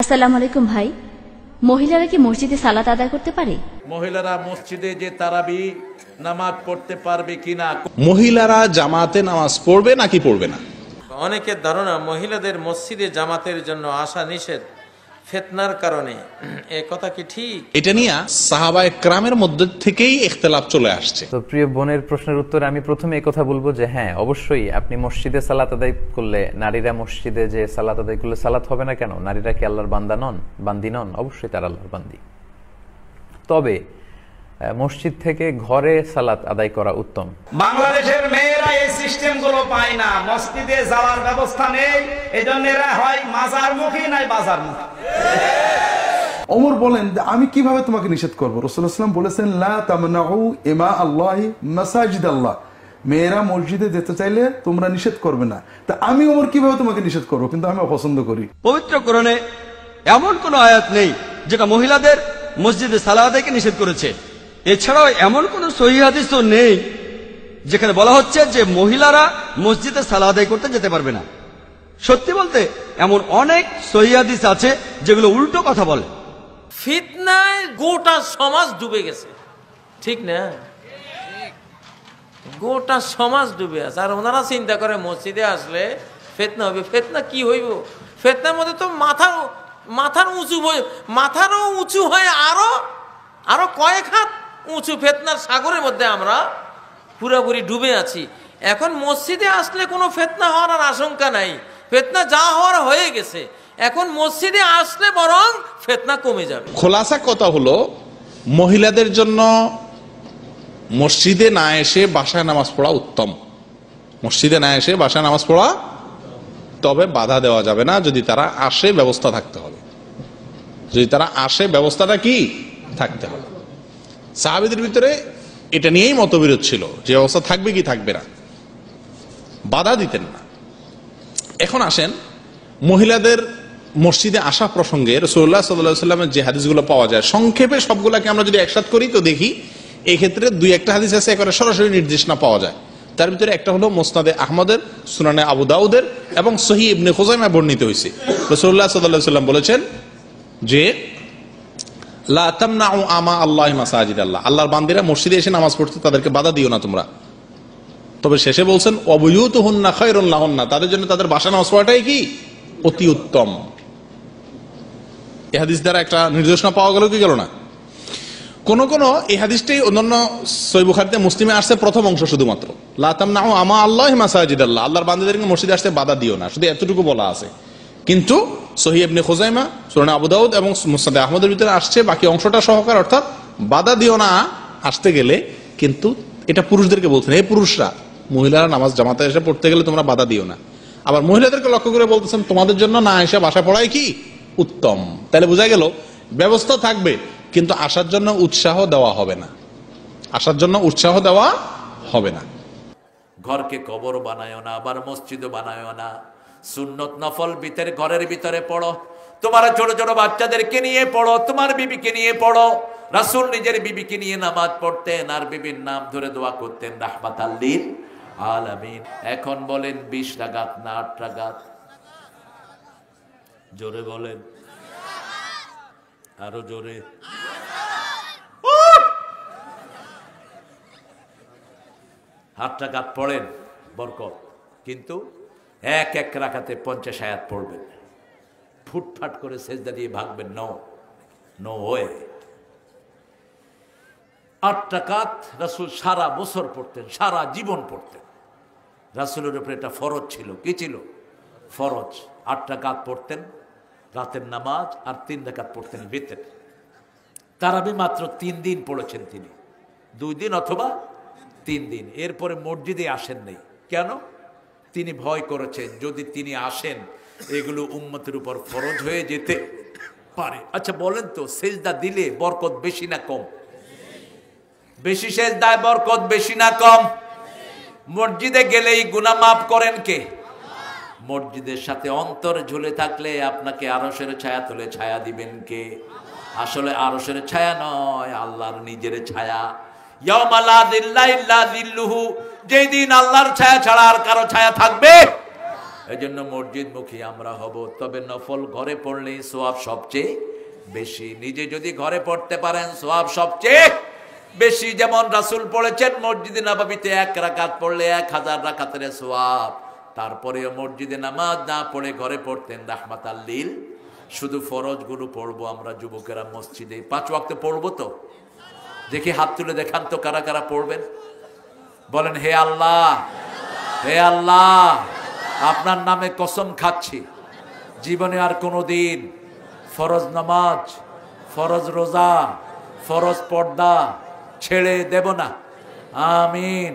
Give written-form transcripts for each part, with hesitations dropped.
আসসালামু আলাইকুম ভাই, মহিলারা কি মসজিদে সালাত আদায় করতে পারে? মহিলারা মসজিদে যে তারাবি নামাজ পড়তে পারবে কিনা, মহিলারা জামাতে নামাজ পড়বে নাকি পড়বে না? অনেকের ধারণা মহিলাদের মসজিদে জামাতের জন্য আসা নিষেধ ফিতনার কারণে। এ কথা কি ঠিক? এটা নিয়ে সাহাবায়ে কেরামের মধ্যে থেকেই ইখতিলাফ চলে আসছে। তো প্রিয় বোনের প্রশ্নের উত্তরে আমি প্রথমে এই কথা বলবো যে হ্যাঁ, অবশ্যই আপনি মসজিদে সালাত আদায় করলে, নারীরা মসজিদে যে সালাত আদায় করলে সালাত হবে না কেন? নারীরা কি আল্লাহর বান্দি নন? অবশ্যই তারা আল্লাহর বান্দি। তবে মসজিদ থেকে ঘরে সালাত আদায় করা উত্তম। বাংলাদেশের মেয়েরা এই সিস্টেম গুলো পায় না, মসজিদে যাওয়ার ব্যবস্থা নেই, এজন্য এরা হয় মাজারমুখী নাই বাজারমুখী। ওমর বলেন যে আমি কিভাবে তোমাকে নিষেধ করবো? রাসূলুল্লাহ সাল্লাল্লাহু আলাইহি ওয়াসাল্লাম বলেছেন লা তামনাউ ইমা আল্লাহি মাসাজিদ আল্লাহ, মেয়েরা মসজিদে যেতে চাইলে তোমরা নিষেধ করবে না। তা আমি ওমর কিভাবে তোমাকে নিষেধ করবো? কিন্তু আমি অপছন্দ করি। পবিত্র কোরআনে এমন কোন আয়াত নেই যেটা মহিলাদের মসজিদে সালাত আদায়কে নিষেধ করেছে। এছাড়াও এমন কোন সহিহ হাদিসও নেই যেখানে বলা হচ্ছে যে মহিলারা মসজিদে সালাত আদায় করতে যেতে পারবে না। সত্যি বলতে এমন অনেক সহিহ হাদিস আছে যেগুলো উল্টো কথা বলে। ফিতনায় গোটা সমাজ ডুবে গেছে, ঠিক না? গোটা সমাজ ডুবে আছে, আর ওনারা চিন্তা করে মসজিদে আসলে ফিতনা হবে। ফিতনা কি হইব? ফিতনার মধ্যে তো মাথারও উঁচু হয়, আরো কয়েক হাত উঁচু ফিতনার সাগরের মধ্যে আমরা পুরোপুরি ডুবে আছি। এখন মসজিদে আসলে কোনো ফিতনা হওয়ার আর আশঙ্কা নাই, ফিতনা যা হওয়ার হয়ে গেছে। এখন মসজিদে আসলে বরং ফিতনা কমে যাবে। খোলাসা কথা হলো, মহিলাদের জন্য মসজিদে না এসে বাসায় নামাজ পড়া উত্তম। মসজিদে না এসে বাসায় নামাজ পড়া, তবে বাধা দেওয়া যাবে না। যদি তারা আসে ব্যবস্থা থাকতে হবে, যদি তারা আসে ব্যবস্থাটা কি থাকতে হবে। সাহাবীদের ভিতরে এটা নিয়েই মতবিরোধ ছিল যে ব্যবস্থা থাকবে কি থাকবে না, বাধা দিতেন না। এখন আসেন মহিলাদের মসজিদে আসা প্রসঙ্গে রাসূলুল্লাহ সাল্লাল্লাহু আলাইহি ওয়াসাল্লামের যে হাদিসগুলো পাওয়া যায়, সংক্ষেপে সবগুলাকে আমরা যদি একসাথে করি তো দেখি এই ক্ষেত্রে দুই একটা হাদিস আছে একেবারে সরাসরি নির্দেশনা পাওয়া যায়। তার ভিতরে একটা হলো মুসনাদে আহমদের, সুনানে আবু দাউদের এবং সহিহ ইবনে খুজাইমায় বর্ণিত হয়েছে। রাসূলুল্লাহ সাল্লাল্লাহু আলাইহি ওয়াসাল্লাম বলেছেন যে লা তামনাউ আমা আল্লাহি মাসাজিদ আল্লাহ, আল্লাহর বান্দিরা মসজিদে এসে নামাজ পড়তে তাদেরকে বাধা দিও না তোমরা। তবে শেষে বলছেন ওয়াবুয়ুতুহুন্না খায়রুন লাহুন্না, তাদের জন্য তাদের বাসা নামাজ পড়াটাই কি অতি উত্তম। এই হাদিস দ্বারা একটা নির্দেশনা পাওয়া গেল কি গেল না? কোন কোন এই হাদিসটাই অন্যান্য সহিহ বুখারীতে, মুসলিমে আসছে প্রথম অংশ শুধুমাত্র, লা তামনাউ আমা আল্লাহি মাসাজিদ আল্লাহ, আল্লাহর বান্দাদেরকে মসজিদে আসতে বাধা দিও না, শুধু এতটুকু বলা আছে। কিন্তু সহিহ ইবনে খুজাইমা, সুনান আবু দাউদ এবং মুসনাদে আহমদের ভিতরে আসছে বাকি অংশটা সহকার, অর্থাৎ বাধা দিও না আসতে গেলে। কিন্তু এটা পুরুষদেরকে বলছেন, এই পুরুষরা, মহিলারা নামাজ জামাতে এসে পড়তে গেলে তোমরা বাধা দিও না। আবার মহিলাদেরকে লক্ষ্য করে বলতেছেন তোমাদের জন্য না এসে বাসা পড়াই কি উত্তম। তাহলে বোঝা গেল ব্যবস্থা থাকবে কিন্তু আসার জন্য উৎসাহ দেওয়া হবে না, আসার জন্য উৎসাহ দেওয়া হবে না। ঘরকে কবর বানায়ও না, আবার মসজিদও বানায়ও না। সুন্নত নফল ভিতরে ঘরের ভিতরে পড়ো, তোমার ছোট ছোট বাচ্চাদেরকে নিয়ে পড়ো, তোমার বিবিকে নিয়ে পড়ো। রাসূল নিজের বিবিকে নিয়ে নামাজ পড়তেন আর বিবির নাম ধরে দোয়া করতেন রাহমাতাল লিল আলামিন। এখন বলেন 20 রাকাত না 8 রাকাত? জোরে বলেন, আরো জোরে। 8 রাকাত পড়েন বরকত, কিন্তু এক এক রাকাতে 50 আয়াত পড়বেন, ফুটফাট করে সেজদা দিয়ে ভাগবেন। No way. 8 রাকাত রাসূল সারা বছর পড়তেন, সারা জীবন পড়তেন। রাসূলের উপরে এটা ফরজ ছিল। কি ছিল? ফরজ। 8 রাকাত পড়তেন রাতের নামাজ, আর 3 রাকাত পড়তেন ভিতরে। তারাবি মাত্র 3 দিন পড়েছেন তিনি, 2 দিন অথবা 3 দিন। এরপরে মসজিদে আসেন নাই। কেন? তিনি ভয় করেছেন যদি তিনি আসেন এগুলো উম্মতের উপর ফরজ হয়ে যেতে পারে। আচ্ছা বলেন তো, সেজদা দিলে বরকত বেশি না কম? বেশি। সেজদায় বরকত বেশি না কম? মসজিদে গেলেই গুনাহ মাফ করেন কে? মসজিদের সাথে অন্তর ঝুলে থাকলে আপনাকে আরশের ছায়া তুলে ছায়া দিবেন কে? আসলে আরশের ছায়া নয়, আল্লাহর নিজের ছায়া। ইয়াউমা লা যিল্লা ইল্লা যিল্লুহু, যেদিন আল্লাহর ছায়া ছাড়া আর কারো ছায়া থাকবে এই জন্য মসজিদ মুখী আমরা হব, তবে নফল ঘরে পড়লেই সোয়াব সবচেয়ে বেশি। নিজে যদি ঘরে পড়তে পারেন সোয়াব সবচেয়ে বেশি। যেমন রাসূল পড়েছেন মসজিদে নববীতে 1 রাকাত পড়লে 1000 রাকাতের সোয়াব। তারপরেও মসজিদে নামাজ না পড়ে ঘরে পড়তেন রাহমাতাল লিল। শুধু ফরজগুলো পড়বো আমরা যুবকেরা মসজিদে, 5 ওয়াক্ত পড়বো তো? দেখি হাত তুলে দেখান তো কারা কারা পড়বেন। বলেন, হে আল্লাহ, হে আল্লাহ, আপনার নামে কসম খাচ্ছি জীবনে আর কোনোদিন ফরজ নামাজ, ফরজ রোজা, ফরজ পর্দা ছেড়ে দেব না। আমিন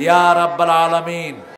ইয়া রাব্বাল আলামিন।